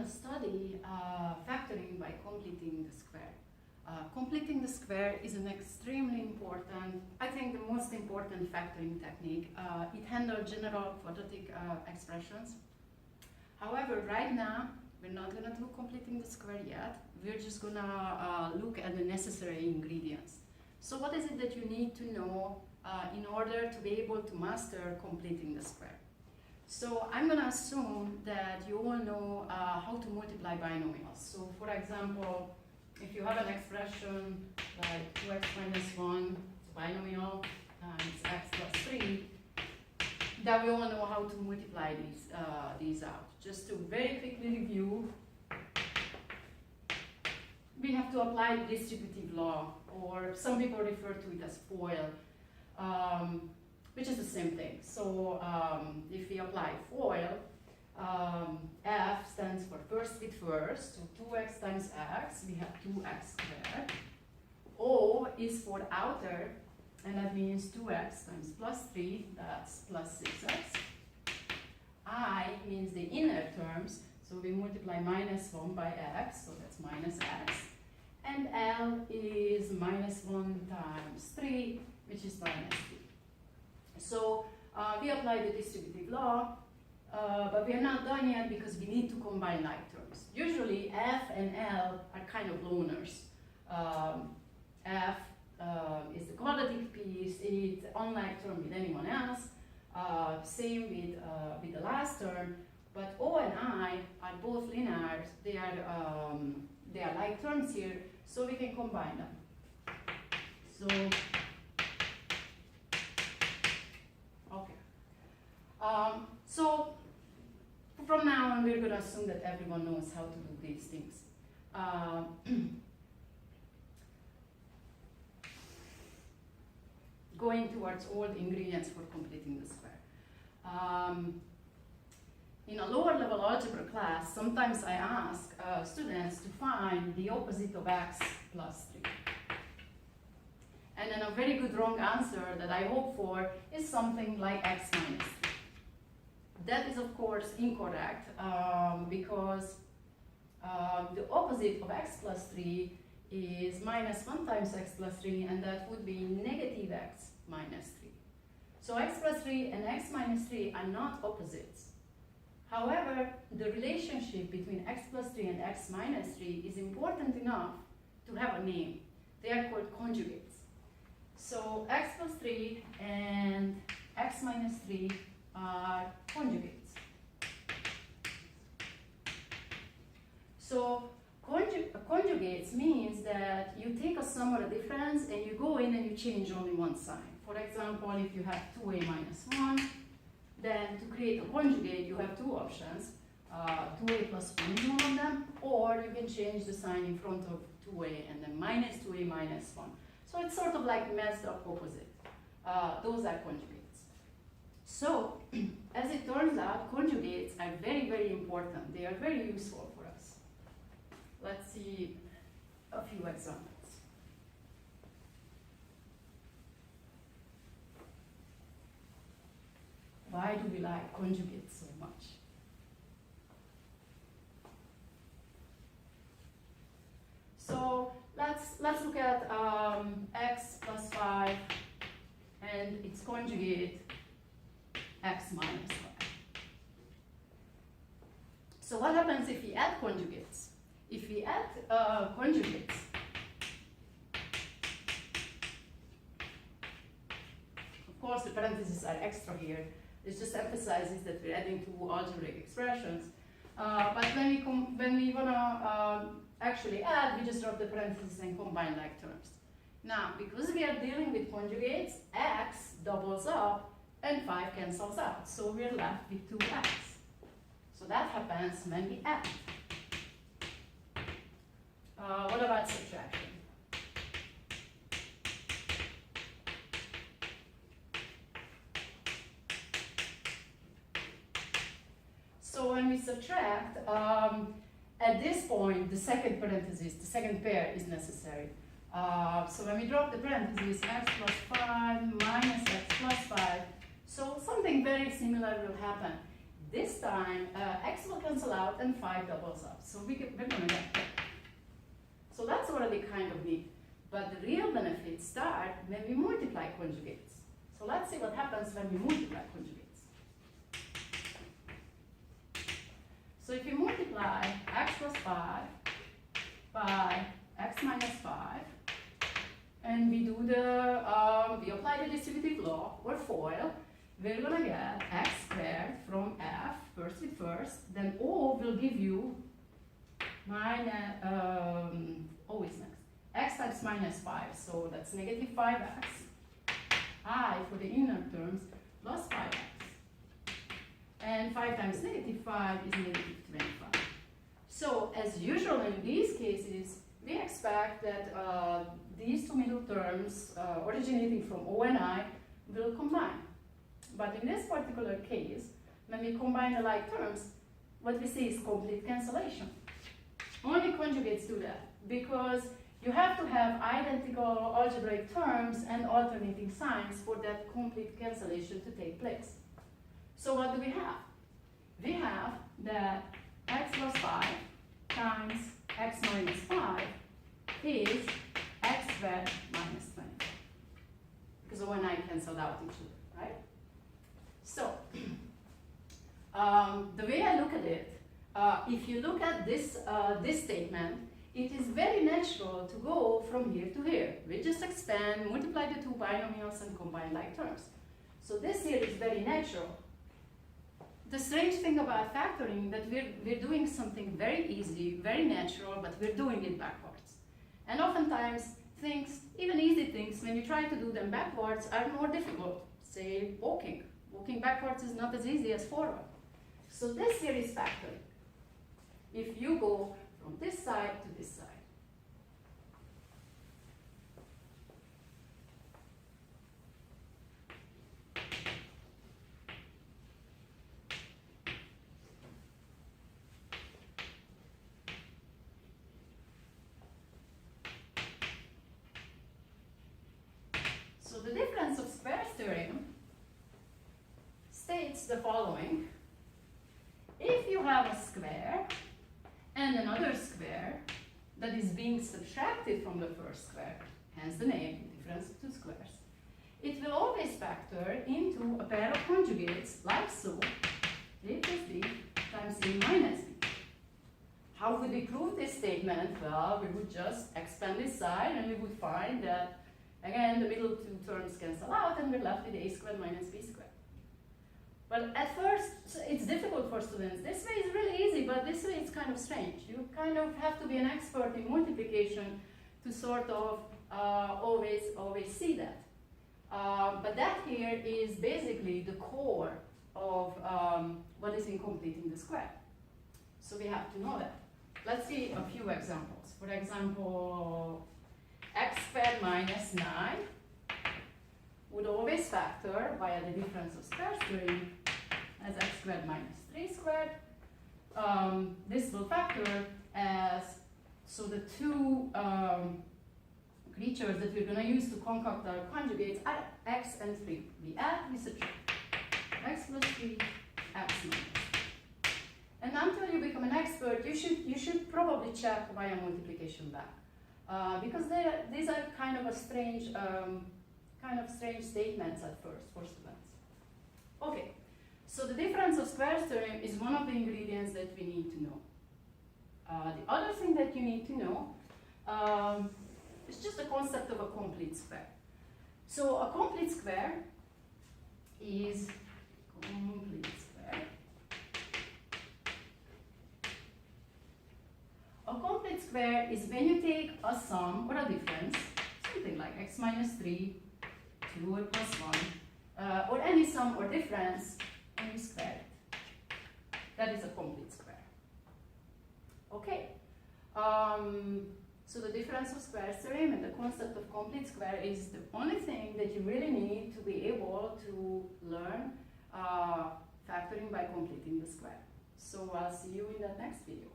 study factoring by completing the square. Completing the square is an extremely important, I think the most important factoring technique. It handles general quadratic expressions. However, right now, we're not going to do completing the square yet. We're just going to look at the necessary ingredients. So what is it that you need to know in order to be able to master completing the square? So I'm going to assume that you all know how to multiply binomials. So for example, if you have an expression like 2x minus 1, it's a binomial, times x plus 3, then we all know how to multiply these out. Just to very quickly review, we have to apply the distributive law, or some people refer to it as FOIL, which is the same thing. So if we apply FOIL, F stands for first with first, so 2x times x, we have 2x squared. O is for outer, and that means 2x times plus 3, that's plus 6x. I means the inner terms, so we multiply minus 1 by x, so that's minus x. And L is minus 1 times 3, which is minus 3. So we apply the distributive law, but we are not done yet because we need to combine like terms. Usually F and L are kind of loners. F is the quadratic piece, it's unlike term with anyone else. Same with the last term, but O and I are both linear. They are like terms here, so we can combine them. So okay. So from now on, we're going to assume that everyone knows how to do these things. Going towards all the ingredients for completing the square. In a lower level algebra class, sometimes I ask students to find the opposite of x plus 3. And then a very good wrong answer that I hope for is something like x minus 3. That is of course incorrect because the opposite of x plus 3 is minus 1 times x plus 3, and that would be negative x minus 3. So x plus 3 and x minus 3 are not opposites. However, the relationship between x plus 3 and x minus 3 is important enough to have a name. They are called conjugates. So x plus 3 and x minus 3 are conjugates. So conjugates means that you take a sum or a difference and you go in and you change only one sign. For example, if you have 2a minus 1, then to create a conjugate you have two options. 2a plus 1 is one of them, or you can change the sign in front of 2a and then minus 2a minus 1. So it's sort of like messed up opposite. Those are conjugates. So, as it turns out, conjugates are very, very important. They are very useful for us. Let's see a few examples. Why do we like conjugates so much? So let's look at x plus 5 and its conjugate x minus 5. So what happens if we add conjugates? If we add conjugates, of course the parentheses are extra here. This just emphasizes that we're adding two algebraic expressions. But when we want to actually add, we just drop the parentheses and combine like terms. Now, because we are dealing with conjugates, x doubles up and 5 cancels out. So we're left with 2x. So that happens when we add. What about subtraction? So when we subtract, at this point, the second parenthesis, the second pair is necessary. So when we drop the parentheses, x plus 5 minus x plus 5, so something very similar will happen. this time x will cancel out and 5 doubles up. So we're going to get that. So that's already kind of neat. But the real benefits start when we multiply conjugates. So let's see what happens when we multiply conjugates. So if you multiply x plus 5 by x minus 5, and we do the, we apply the distributive law or FOIL, we're gonna get x squared from f, first with first, then O will give you minus, O is next, x times minus 5, so that's negative 5x, I for the inner terms plus 5x, and 5 times negative 5 is negative 25. So as usual in these cases, we expect that these two middle terms originating from O and I will combine. But in this particular case, when we combine the like terms, what we see is complete cancellation. Only conjugates do that, because you have to have identical algebraic terms and alternating signs for that complete cancellation to take place. So what do we have? We have that x plus 5 times x minus 5 is x squared minus 20. Because O and I canceled out each other, right? So, the way I look at it, if you look at this, this statement, it is very natural to go from here to here. We just expand, multiply the two binomials, and combine like terms. So this here is very natural. The strange thing about factoring that we're doing something very easy, very natural, but we're doing it backwards. And oftentimes things, even easy things, when you try to do them backwards, are more difficult. Say walking. Walking backwards is not as easy as forward. So this here is factoring. If you go from this side to this side. So the difference of squares theorem states the following. If you have a square and another square that is being subtracted from the first square, hence the name, difference of two squares, it will always factor into a pair of conjugates like so, a plus b times a minus b. How would we prove this statement? Well, we would just expand this side and we would find that, again, the middle two terms cancel out and we're left with a squared minus b squared. But at first, it's difficult for students. This way is really easy, but this way it's kind of strange. You kind of have to be an expert in multiplication to sort of always see that. But that here is basically the core of what is incomplete in the square. So we have to know that. Let's see a few examples. For example, x squared minus 9 would always factor via the difference of squares theorem as x squared minus 3 squared. This will factor as, so the two creatures that we're going to use to concoct our conjugates are x and 3. We add, we subtract. X plus 3, x minus 3. And until you become an expert, you should probably check via multiplication back. Because these are kind of strange statements at first for students. Okay, so the difference of squares theorem is one of the ingredients that we need to know. The other thing that you need to know is just the concept of a complete square. So a complete square is A complete square is when you take a sum or a difference, something like x minus 3, 2 or plus 1, or any sum or difference, and you square it. That is a complete square. Okay. So the difference of squares theorem and the concept of complete square is the only thing that you really need to be able to learn factoring by completing the square. So I'll see you in that next video.